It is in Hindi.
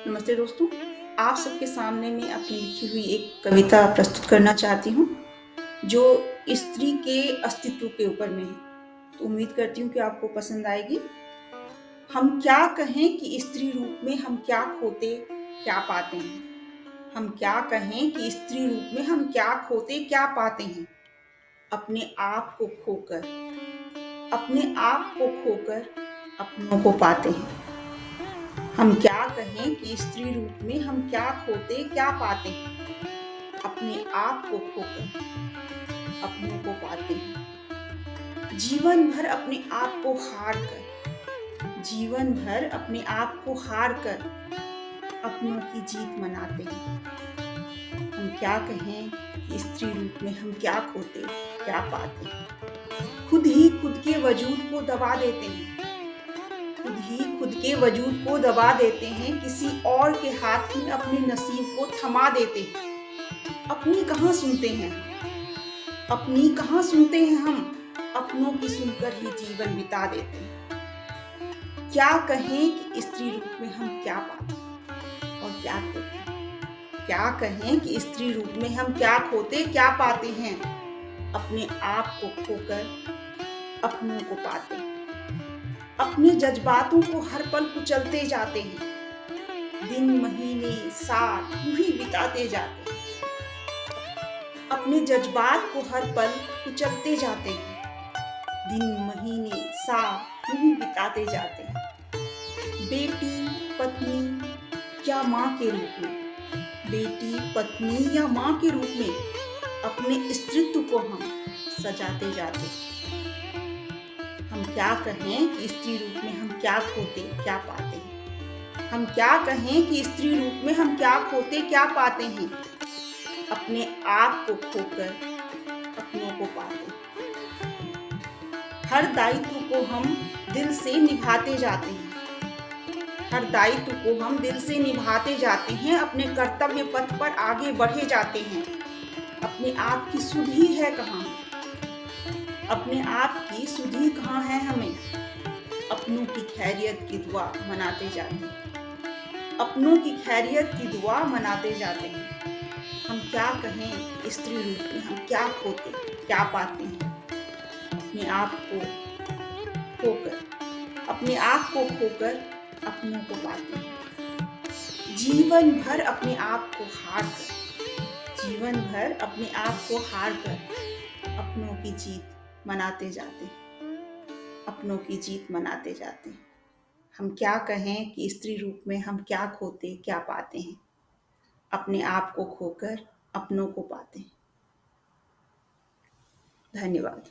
नमस्ते दोस्तों, आप सबके सामने मैं अपनी लिखी हुई एक कविता प्रस्तुत करना चाहती हूँ, जो स्त्री के अस्तित्व के ऊपर में है। तो उम्मीद करती हूँ कि आपको पसंद आएगी। हम क्या कहें कि स्त्री रूप में हम क्या खोते, क्या पाते हैं। हम क्या कहें कि स्त्री रूप में हम क्या खोते, क्या पाते हैं। अपने आप को खोकर, अपने आप को खोकर अपनों को पाते हैं। हम क्या कहें कि स्त्री रूप में हम क्या खोते, क्या पाते हैं। अपने आप को खोकर अपनों को पाते हैं। जीवन भर अपने आप को हार कर, जीवन भर अपने आप को हार कर अपनों की जीत मनाते हैं। हम क्या कहें कि स्त्री रूप में हम क्या खोते, क्या पाते हैं। खुद ही खुद के वजूद को दबा देते हैं। खुद ही खुद के वजूद को दबा देते हैं। किसी और के हाथ में अपने नसीब को थमा देते हैं। अपनी कहाँ सुनते हैं, अपनी कहाँ सुनते हैं हम। अपनों की सुनकर ही जीवन बिता देते हैं। क्या कहें कि स्त्री रूप में हम क्या पाते और क्या खोते हैं। क्या कहें कि स्त्री रूप में हम क्या खोते, क्या पाते हैं। अपने आप को खोकर अपनों को पाते हैं। अपने जज्बातों को हर पल कुचलते जाते हैं। दिन महीने साल यूं ही बिताते जाते हैं। अपने जज्बात को हर पल कुचलते जाते हैं। दिन महीने साल यूं ही बिताते जाते हैं। बेटी, पत्नी या माँ के रूप में, बेटी, पत्नी या माँ के रूप में अपने स्त्रीत्व को हम सजाते जाते हैं। हम क्या कहें कि स्त्री रूप में हम क्या खोते, क्या पाते हैं। हम क्या कहें कि स्त्री रूप में हम क्या खोते, क्या पाते हैं। अपने आप को खोकर अपनों को पाते हैं। हर दायित्व को हम दिल से निभाते जाते हैं। हर दायित्व को हम दिल से निभाते जाते हैं। अपने कर्तव्य पथ पर आगे बढ़े जाते हैं। अपने आप की सुध ही है कहाँ, अपने आप की सुध ही कहाँ है हमें। अपनों की खैरियत की दुआ मनाते जाते हैं। अपनों की खैरियत की दुआ मनाते जाते हैं। हम क्या कहें स्त्री रूप में हम क्या खोते, क्या पाते हैं। अपने आप को खोकर, अपने आप को खोकर अपनों को पाते हैं। जीवन भर अपने आप को हार कर, जीवन भर अपने आप को हार कर अपनों की जीत मनाते जाते हैं। अपनों की जीत मनाते जाते हैं। हम क्या कहें कि स्त्री रूप में हम क्या खोते, क्या पाते हैं। अपने आप को खोकर अपनों को पाते हैं। धन्यवाद।